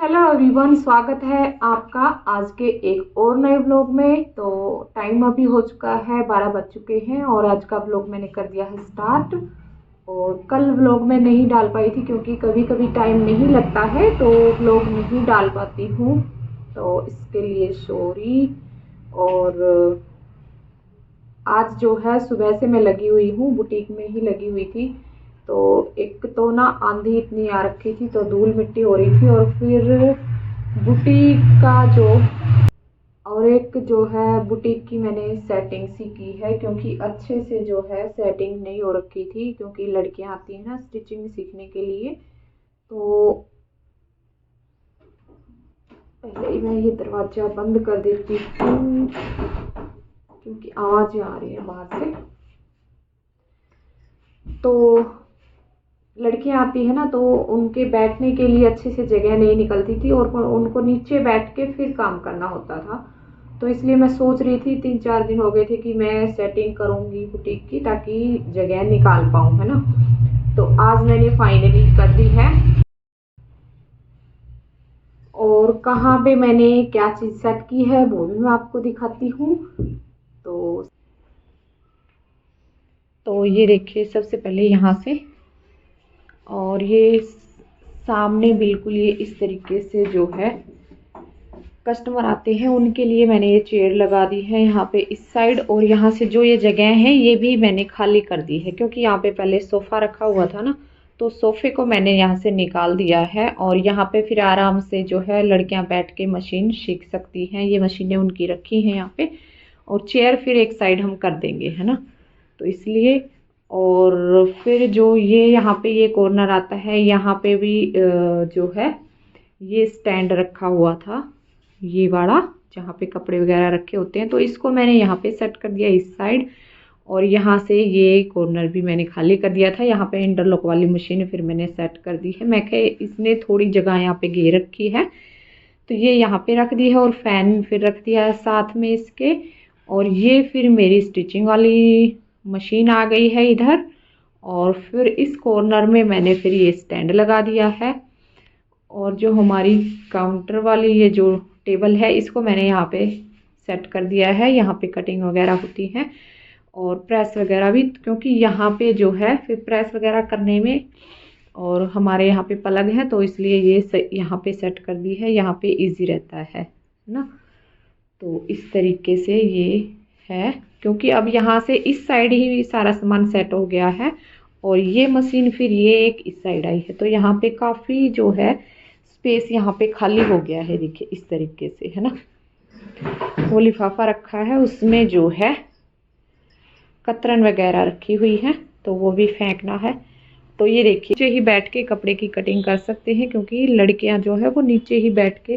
Hello everyone, स्वागत है आपका आज के एक और नए व्लॉग में। तो टाइम अभी हो चुका है, 12 बज चुके हैं और आज का व्लॉग मैंने कर दिया है स्टार्ट। और कल व्लॉग मैं नहीं डाल पाई थी क्योंकि कभी कभी टाइम नहीं लगता है तो व्लॉग नहीं डाल पाती हूँ, तो इसके लिए सॉरी। और आज जो है सुबह से मैं लगी हुई हूँ, बुटीक में ही लगी हुई थी। तो एक तो ना आंधी इतनी आ रखी थी तो धूल मिट्टी हो रही थी, और फिर बुटीक का जो और एक जो है बुटीक की मैंने सेटिंग सी की है, क्योंकि अच्छे से जो है सेटिंग नहीं हो रखी थी, क्योंकि लड़कियां आती हैं ना स्टिचिंग सीखने के लिए। तो पहले ही मैं ये दरवाज़ा बंद कर देती हूँ क्योंकि आवाज़ें आ रही है बाहर से। तो लड़कियां आती है ना तो उनके बैठने के लिए अच्छे से जगह नहीं निकलती थी और उनको नीचे बैठ के फिर काम करना होता था। तो इसलिए मैं सोच रही थी, 3-4 दिन हो गए थे कि मैं सेटिंग करूंगी बुटीक की ताकि जगह निकाल पाऊँ, है ना। तो आज मैंने फाइनली कर दी है। और कहाँ पे मैंने क्या चीज़ सेट की है वो भी मैं आपको दिखाती हूँ। तो ये देखिए, सबसे पहले यहाँ से, और ये सामने बिल्कुल ये इस तरीके से जो है कस्टमर आते हैं उनके लिए मैंने ये चेयर लगा दी है यहाँ पे इस साइड। और यहाँ से जो ये जगह है ये भी मैंने खाली कर दी है, क्योंकि यहाँ पे पहले सोफ़ा रखा हुआ था ना, तो सोफ़े को मैंने यहाँ से निकाल दिया है। और यहाँ पे फिर आराम से जो है लड़कियाँ बैठ के मशीन सीख सकती हैं, ये मशीनें उनकी रखी हैं यहाँ पे। और चेयर फिर एक साइड हम कर देंगे, है ना, तो इसलिए। और फिर जो ये यहाँ पे ये कॉर्नर आता है, यहाँ पे भी जो है ये स्टैंड रखा हुआ था, ये वाला जहाँ पे कपड़े वगैरह रखे होते हैं, तो इसको मैंने यहाँ पे सेट कर दिया इस साइड। और यहाँ से ये कॉर्नर भी मैंने खाली कर दिया था, यहाँ पे इंटरलॉक वाली मशीन फिर मैंने सेट कर दी है। मैं कहे इसने थोड़ी जगह यहाँ पे घेर रखी है तो ये यहाँ पे रख दी है, और फैन फिर रख दिया है साथ में इसके। और ये फिर मेरी स्टिचिंग वाली मशीन आ गई है इधर। और फिर इस कॉर्नर में मैंने फिर ये स्टैंड लगा दिया है। और जो हमारी काउंटर वाली ये जो टेबल है इसको मैंने यहाँ पे सेट कर दिया है, यहाँ पे कटिंग वगैरह होती है और प्रेस वगैरह भी, क्योंकि यहाँ पे जो है फिर प्रेस वगैरह करने में, और हमारे यहाँ पे पलग है तो इसलिए ये यहाँ पे सेट कर दी है, यहाँ पे इजी रहता है ना। तो इस तरीके से ये है, क्योंकि अब यहाँ से इस साइड ही सारा सामान सेट हो गया है और ये मशीन फिर ये एक इस साइड आई है, तो यहाँ पे काफ़ी जो है स्पेस यहाँ पे खाली हो गया है। देखिए इस तरीके से, है ना। वो लिफाफा रखा है उसमें जो है कतरन वगैरह रखी हुई है तो वो भी फेंकना है। तो ये देखिए नीचे ही बैठ के कपड़े की कटिंग कर सकते हैं, क्योंकि लड़कियां जो है वो नीचे ही बैठ के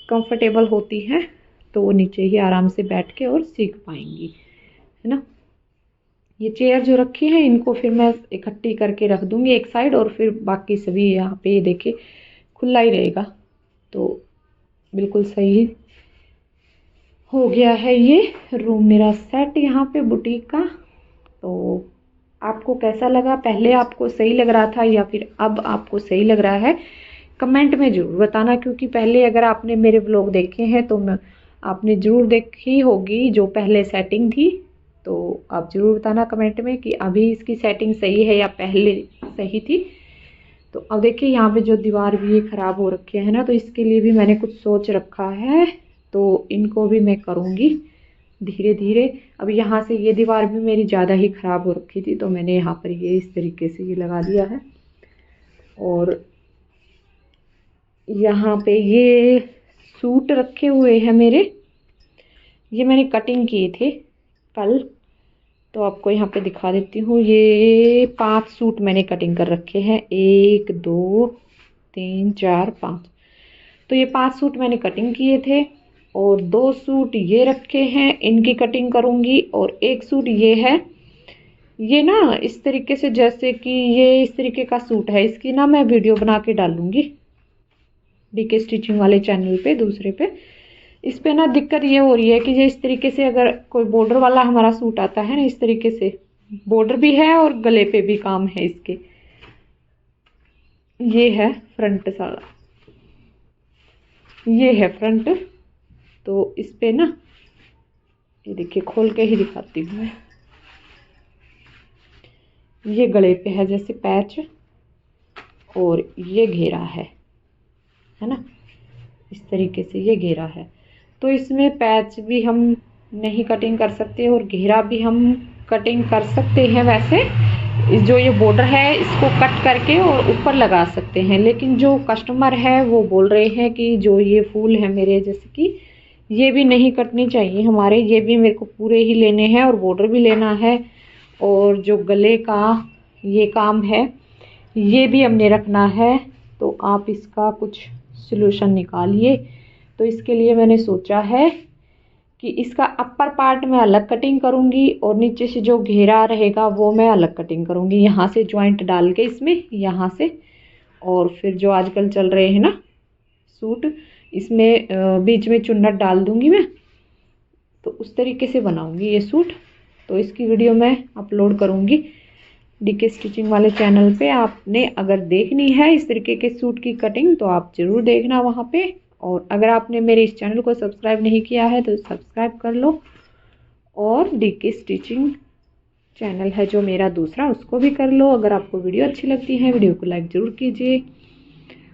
कंफर्टेबल होती हैं, तो वो नीचे ही आराम से बैठ के और सीख पाएंगी, है ना। ये चेयर जो रखी है इनको फिर मैं इकट्ठी करके रख दूंगी एक साइड, और फिर बाकी सभी यहाँ पे ये देखिए खुला ही रहेगा। तो बिल्कुल सही हो गया है ये रूम मेरा सेट यहाँ पे बुटीक का। तो आपको कैसा लगा, पहले आपको सही लग रहा था या फिर अब आपको सही लग रहा है, कमेंट में ज़रूर बताना। क्योंकि पहले अगर आपने मेरे व्लॉग देखे हैं तो आपने ज़रूर देखी होगी जो पहले सेटिंग थी, तो आप ज़रूर बताना कमेंट में कि अभी इसकी सेटिंग सही है या पहले सही थी। तो अब देखिए यहाँ पे जो दीवार भी ये ख़राब हो रखे है ना, तो इसके लिए भी मैंने कुछ सोच रखा है, तो इनको भी मैं करूँगी धीरे धीरे। अब यहाँ से ये दीवार भी मेरी ज़्यादा ही ख़राब हो रखी थी तो मैंने यहाँ पर ये इस तरीके से ये लगा दिया है। और यहाँ पे ये सूट रखे हुए हैं मेरे, ये मैंने कटिंग किए थे कल, तो आपको यहाँ पे दिखा देती हूँ। ये 5 सूट मैंने कटिंग कर रखे हैं, 1 2 3 4 5। तो ये 5 सूट मैंने कटिंग किए थे और 2 सूट ये रखे हैं, इनकी कटिंग करूँगी। और 1 सूट ये है, ये ना इस तरीके से, जैसे कि ये इस तरीके का सूट है, इसकी ना मैं वीडियो बना के डालूँगी डीके स्टिचिंग वाले चैनल पे, दूसरे पे। इस पे ना दिक्कत ये हो रही है कि ये इस तरीके से अगर कोई बॉर्डर वाला हमारा सूट आता है ना, इस तरीके से बॉर्डर भी है और गले पे भी काम है इसके, ये है फ्रंट सारा। ये है फ्रंट। तो इस पे ना ये देखिए, खोल के ही दिखाती हूँ मैं। ये गले पे है जैसे पैच, और ये घेरा है ना, इस तरीके से ये घेरा है। तो इसमें पैच भी हम नहीं कटिंग कर सकते और घेरा भी हम कटिंग कर सकते हैं। वैसे जो ये बॉर्डर है इसको कट करके और ऊपर लगा सकते हैं, लेकिन जो कस्टमर है वो बोल रहे हैं कि जो ये फूल है मेरे, जैसे कि ये भी नहीं कटने चाहिए हमारे, ये भी मेरे को पूरे ही लेने हैं और बॉर्डर भी लेना है, और जो गले का ये काम है ये भी हमने रखना है। तो आप इसका कुछ सलूशन निकालिए। तो इसके लिए मैंने सोचा है कि इसका अपर पार्ट मैं अलग कटिंग करूँगी और नीचे से जो घेरा रहेगा वो मैं अलग कटिंग करूँगी, यहाँ से जॉइंट डाल के इसमें, यहाँ से। और फिर जो आजकल चल रहे हैं ना सूट, इसमें बीच में चुन्नट डाल दूँगी मैं। तो उस तरीके से बनाऊँगी ये सूट। तो इसकी वीडियो मैं अपलोड करूँगी डीके स्टिचिंग वाले चैनल पे। आपने अगर देखनी है इस तरीके के सूट की कटिंग तो आप ज़रूर देखना वहाँ पे। और अगर आपने मेरे इस चैनल को सब्सक्राइब नहीं किया है तो सब्सक्राइब कर लो, और डीके स्टिचिंग चैनल है जो मेरा दूसरा, उसको भी कर लो। अगर आपको वीडियो अच्छी लगती है वीडियो को लाइक ज़रूर कीजिए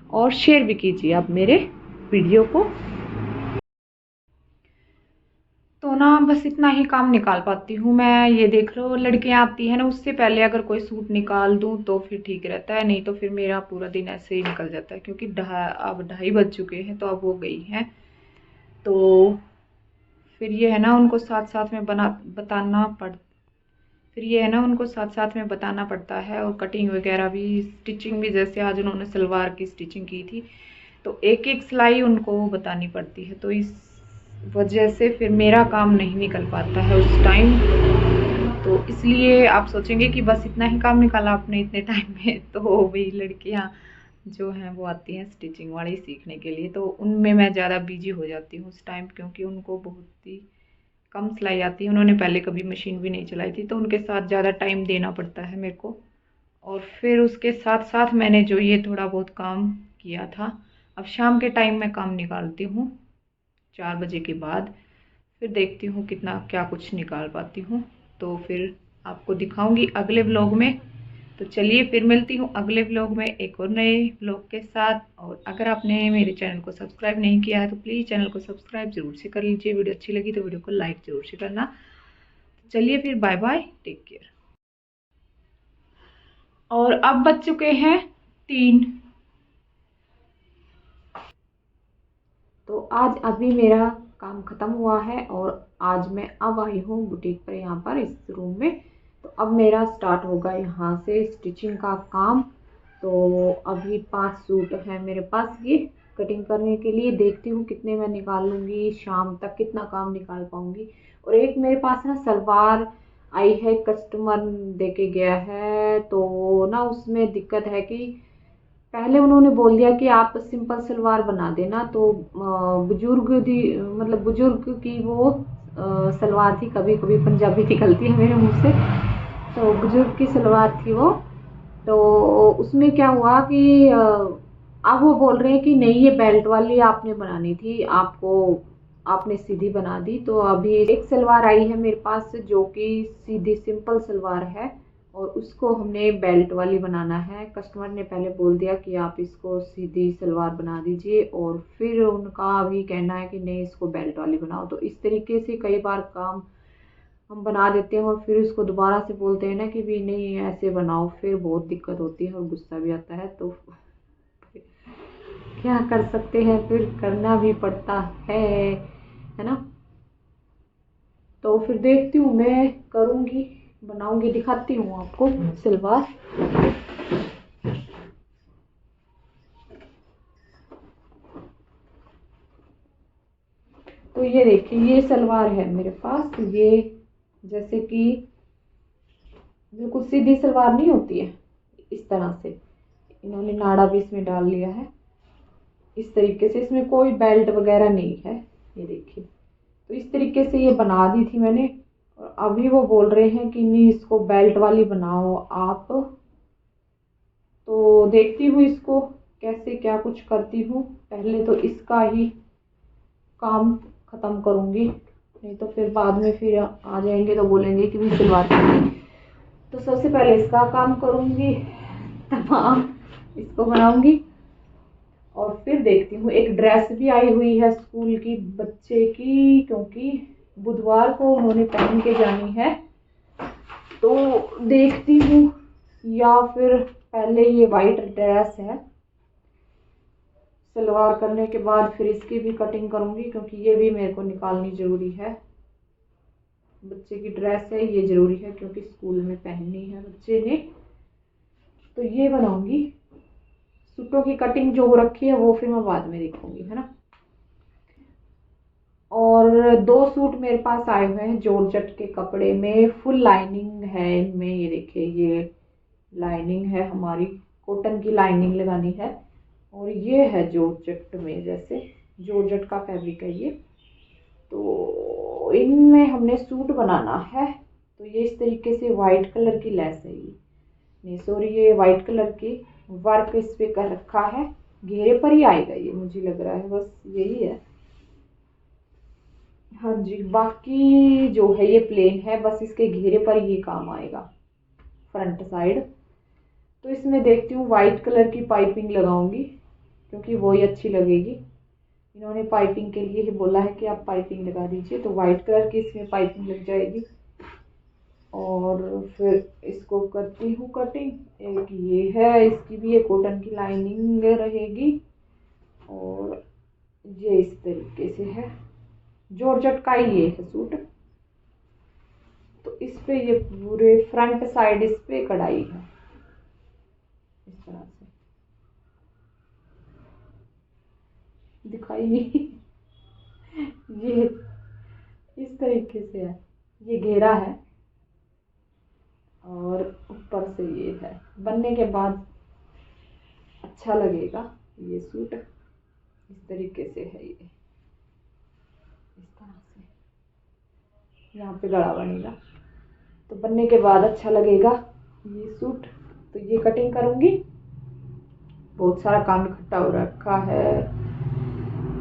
और शेयर भी कीजिए आप मेरे वीडियो को। तो ना बस इतना ही काम निकाल पाती हूँ मैं। ये देख लो लड़कियाँ आती हैं ना, उससे पहले अगर कोई सूट निकाल दूँ तो फिर ठीक रहता है, नहीं तो फिर मेरा पूरा दिन ऐसे ही निकल जाता है। क्योंकि अब 2:30 बज चुके हैं, तो अब वो गई हैं। तो फिर ये है ना उनको साथ साथ में फिर ये है ना उनको साथ साथ में बताना पड़ता है, और कटिंग वगैरह भी, स्टिचिंग भी। जैसे आज उन्होंने सलवार की स्टिचिंग की थी तो एक एक सिलाई उनको बतानी पड़ती है। तो इस वजह से फिर मेरा काम नहीं निकल पाता है उस टाइम। तो इसलिए आप सोचेंगे कि बस इतना ही काम निकाला आपने इतने टाइम में। तो वही लड़कियाँ जो हैं वो आती हैं स्टिचिंग वाली सीखने के लिए, तो उनमें मैं ज़्यादा बिजी हो जाती हूँ उस टाइम, क्योंकि उनको बहुत ही कम सिलाई आती है। उन्होंने पहले कभी मशीन भी नहीं चलाई थी, तो उनके साथ ज़्यादा टाइम देना पड़ता है मेरे को। और फिर उसके साथ साथ मैंने जो ये थोड़ा बहुत काम किया था, अब शाम के टाइम में काम निकालती हूँ 4 बजे के बाद। फिर देखती हूँ कितना क्या कुछ निकाल पाती हूँ, तो फिर आपको दिखाऊंगी अगले व्लॉग में। तो चलिए फिर मिलती हूँ अगले व्लॉग में एक और नए व्लॉग के साथ। और अगर आपने मेरे चैनल को सब्सक्राइब नहीं किया है तो प्लीज़ चैनल को सब्सक्राइब जरूर से कर लीजिए। वीडियो अच्छी लगी तो वीडियो को लाइक जरूर से करना। चलिए फिर बाय बाय, टेक केयर। और अब बज चुके हैं 3। तो आज अभी मेरा काम ख़त्म हुआ है और आज मैं अब आई हूँ बुटीक पर, यहाँ पर इस रूम में। तो अब मेरा स्टार्ट होगा यहाँ से स्टिचिंग का काम। तो अभी 5 सूट हैं मेरे पास ये कटिंग करने के लिए। देखती हूँ कितने मैं निकाल लूँगी, शाम तक कितना काम निकाल पाऊँगी। और एक मेरे पास ना सलवार आई है, कस्टमर दे के गया है। तो ना उसमें दिक्कत है कि पहले उन्होंने बोल दिया कि आप सिंपल सलवार बना देना। तो बुजुर्ग की वो सलवार थी, कभी कभी पंजाबी निकलती है मेरे मुंह से। तो बुजुर्ग की सलवार थी वो। तो उसमें क्या हुआ कि अब वो बोल रहे हैं कि नहीं, ये बेल्ट वाली आपने बनानी थी, आपने सीधी बना दी। तो अभी एक सलवार आई है मेरे पास जो कि सीधी सिंपल सलवार है, और उसको हमने बेल्ट वाली बनाना है। कस्टमर ने पहले बोल दिया कि आप इसको सीधी सलवार बना दीजिए, और फिर उनका अभी कहना है कि नहीं, इसको बेल्ट वाली बनाओ। तो इस तरीके से कई बार काम हम बना देते हैं और फिर उसको दोबारा से बोलते हैं ना कि भी नहीं ऐसे बनाओ, फिर बहुत दिक्कत होती है और गुस्सा भी आता है। तो क्या कर सकते हैं, फिर करना भी पड़ता है ना। तो फिर देखती हूँ, मैं करूँगी, बनाऊंगी, दिखाती हूँ आपको सलवार। तो ये देखिए, ये सलवार है मेरे पास। ये जैसे कि बिल्कुल सीधी सलवार नहीं होती है, इस तरह से इन्होंने नाड़ा भी इसमें डाल लिया है इस तरीके से। इसमें कोई बेल्ट वगैरह नहीं है, ये देखिए। तो इस तरीके से ये बना दी थी मैंने, और अभी वो बोल रहे हैं कि नहीं, इसको बेल्ट वाली बनाओ आप। तो देखती हूँ इसको कैसे क्या कुछ करती हूँ। पहले तो इसका ही काम ख़त्म करूँगी, नहीं तो फिर बाद में फिर आ जाएंगे तो बोलेंगे कि भी सलवार करनी। तो सबसे पहले इसका काम करूँगी, तमाम इसको बनाऊँगी और फिर देखती हूँ। एक ड्रेस भी आई हुई है स्कूल की बच्चे की, क्योंकि बुधवार को उन्होंने पहन के जानी है। तो देखती हूँ, या फिर पहले ये वाइट ड्रेस है, सलवार करने के बाद फिर इसकी भी कटिंग करूँगी, क्योंकि ये भी मेरे को निकालनी ज़रूरी है। बच्चे की ड्रेस है, ये ज़रूरी है क्योंकि स्कूल में पहननी है बच्चे ने। तो ये बनाऊँगी। सूटों की कटिंग जो हो रखी है वो फिर मैं बाद में देखूँगी, है ना। और 2 सूट मेरे पास आए हुए हैं जॉर्जेट के कपड़े में, फुल लाइनिंग है इनमें। ये देखिए, ये लाइनिंग है हमारी, कॉटन की लाइनिंग लगानी है। और ये है जॉर्जेट में, जैसे जॉर्जेट का फैब्रिक है ये। तो इनमें हमने सूट बनाना है। तो ये इस तरीके से वाइट कलर की लेस है, ये नहीं सॉरी, ये वाइट कलर की वर्क इस पे कर रखा है। घेरे पर ही आएगा ये, मुझे लग रहा है, बस यही है। हाँ जी, बाकी जो है ये प्लेन है, बस इसके घेरे पर ये काम आएगा फ्रंट साइड। तो इसमें देखती हूँ वाइट कलर की पाइपिंग लगाऊंगी, क्योंकि वही अच्छी लगेगी। इन्होंने पाइपिंग के लिए ही बोला है कि आप पाइपिंग लगा दीजिए, तो वाइट कलर की इसमें पाइपिंग लग जाएगी। और फिर इसको करती हूँ कटिंग। एक ये है, इसकी भी एक कॉटन की लाइनिंग रहेगी। और ये इस तरीके से है, जॉर्जेट का ही ये है सूट। तो इस पे ये पूरे फ्रंट साइड इस पे कढ़ाई है इस तरह से, दिखाई नहीं ये इस तरीके से है, ये घेरा है और ऊपर से ये है। बनने के बाद अच्छा लगेगा ये सूट। इस तरीके से है ये, इस तरह से यहाँ पे गला बनेगा, तो बनने के बाद अच्छा लगेगा ये सूट। तो ये कटिंग करूँगी। बहुत सारा काम इकट्ठा हो रखा है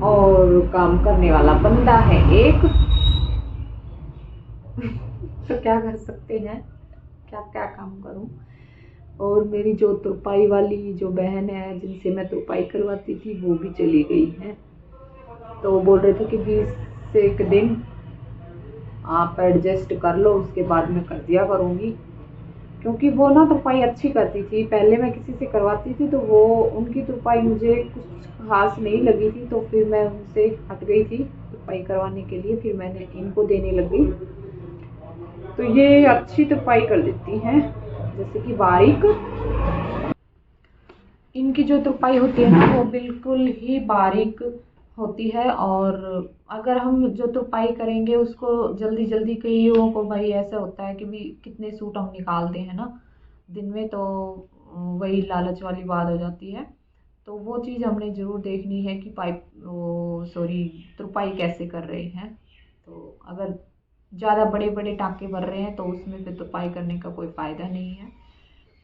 और काम करने वाला बंदा है एक तो क्या कर सकते हैं, क्या क्या काम करूं। और मेरी जो तुरपाई वाली जो बहन है, जिनसे मैं तुरपाई करवाती थी, वो भी चली गई है। तो वो बोल रहे थे कि 20 से 1 दिन आप एडजस्ट कर लो, उसके बाद मैं कर दिया करूँगी। क्योंकि वो ना तुरपाई अच्छी करती थी, पहले मैं किसी से करवाती थी तो वो उनकी तुरपाई मुझे कुछ खास नहीं लगी थी, तो फिर मैं उनसे हट गई थी तुरपाई करवाने के लिए। फिर मैंने इनको देने लग गई। तो ये अच्छी तुरपाई कर देती हैं, जैसे कि बारीक। इनकी जो तुरपाई होती है ना, वो बिल्कुल ही बारीक होती है। और अगर हम जो तुरपाई करेंगे उसको जल्दी जल्दी, कईयों को भाई ऐसा होता है कि भी कितने सूट हम निकालते हैं ना दिन में, तो वही लालच वाली बात हो जाती है। तो वो चीज़ हमने ज़रूर देखनी है कि तुरपाई कैसे कर रहे हैं। तो अगर ज़्यादा बड़े बड़े टाँके भर रहे हैं तो उसमें फिर तुरपाई करने का कोई फ़ायदा नहीं है।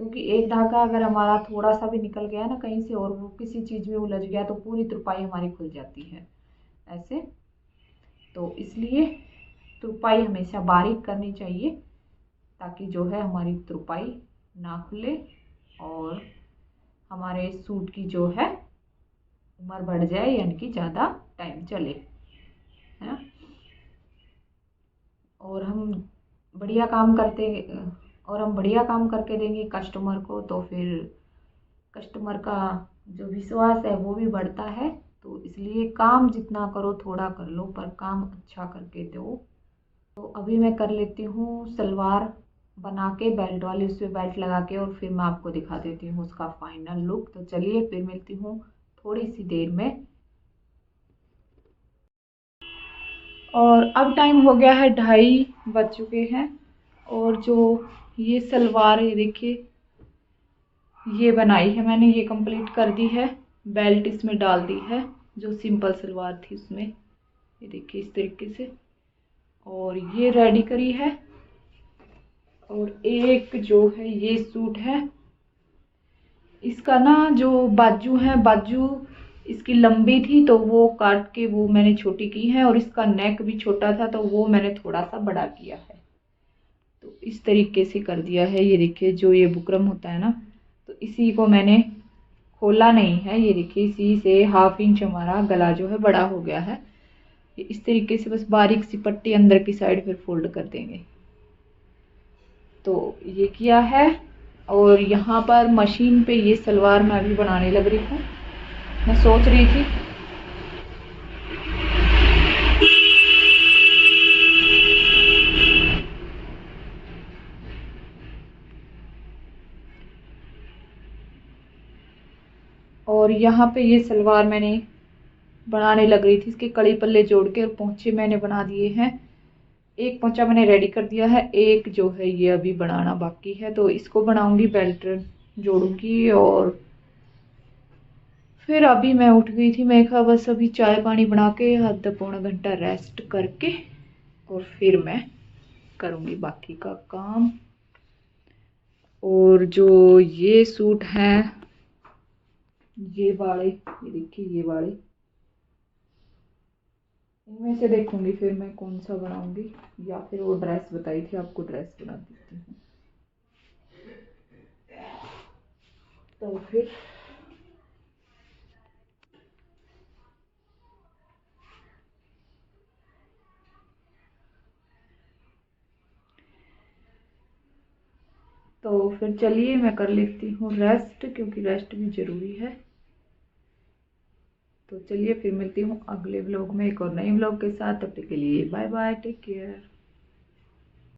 क्योंकि एक धागा अगर हमारा थोड़ा सा भी निकल गया ना कहीं से, और वो किसी चीज़ में उलझ गया, तो पूरी तुरपाई हमारी खुल जाती है ऐसे। तो इसलिए तुरपाई हमेशा बारीक करनी चाहिए, ताकि जो है हमारी तुरपाई ना खुले और हमारे सूट की जो है उम्र बढ़ जाए, यानी कि ज़्यादा टाइम चले, है ना। और हम बढ़िया काम करते और हम बढ़िया काम करके देंगे कस्टमर को, तो फिर कस्टमर का जो विश्वास है वो भी बढ़ता है। तो इसलिए काम जितना करो थोड़ा कर लो, पर काम अच्छा करके दो। तो अभी मैं कर लेती हूँ सलवार बना के, बेल्ट वाली, उस पर बेल्ट लगा के, और फिर मैं आपको दिखा देती हूँ उसका फाइनल लुक। तो चलिए फिर मिलती हूँ थोड़ी सी देर में। और अब टाइम हो गया है 2:30 बज चुके हैं। और जो ये सलवार है देखिए, ये बनाई है मैंने, ये कंप्लीट कर दी है, बेल्ट इसमें डाल दी है जो सिंपल सलवार थी उसमें, ये देखिए इस तरीके से। और ये रेडी करी है। और एक जो है ये सूट है, इसका ना जो बाजू है, बाजू इसकी लंबी थी तो वो काट के वो मैंने छोटी की है, और इसका नेक भी छोटा था तो वो मैंने थोड़ा सा बड़ा किया है। तो इस तरीके से कर दिया है। ये देखिए जो ये बुकरम होता है ना, तो इसी को मैंने खोला नहीं है। ये देखिए इसी से 1/2 इंच हमारा गला जो है बड़ा हो गया है। इस तरीके से बस बारीक सी पट्टी अंदर की साइड फिर फोल्ड कर देंगे। तो ये किया है। और यहाँ पर मशीन पे ये सलवार मैं अभी बनाने लग रही हूँ। मैं सोच रही थी और यहाँ पे ये सलवार मैंने बनाने लग रही थी। इसके कड़ी पल्ले जोड़ के और पोंचे मैंने बना दिए हैं। एक पोंचा मैंने रेडी कर दिया है, एक जो है ये अभी बनाना बाकी है। तो इसको बनाऊंगी, बेल्ट जोड़ूंगी। और फिर अभी मैं उठ गई थी, मैं कहा बस अभी चाय पानी बना के आधा पौना घंटा रेस्ट करके और फिर मैं करूँगी बाकी का काम। और जो ये सूट हैं, ये वाले, ये देखिए ये वाले, इनमें से देखूंगी फिर मैं कौन सा बनाऊंगी, या फिर वो ड्रेस बताई थी आपको, ड्रेस बना देती हूँ। तो फिर चलिए मैं कर लेती हूँ रेस्ट, क्योंकि रेस्ट भी ज़रूरी है। तो चलिए फिर मिलती हूँ अगले व्लॉग में एक और नए व्लॉग के साथ। तब तक के लिए बाय बाय, टेक केयर।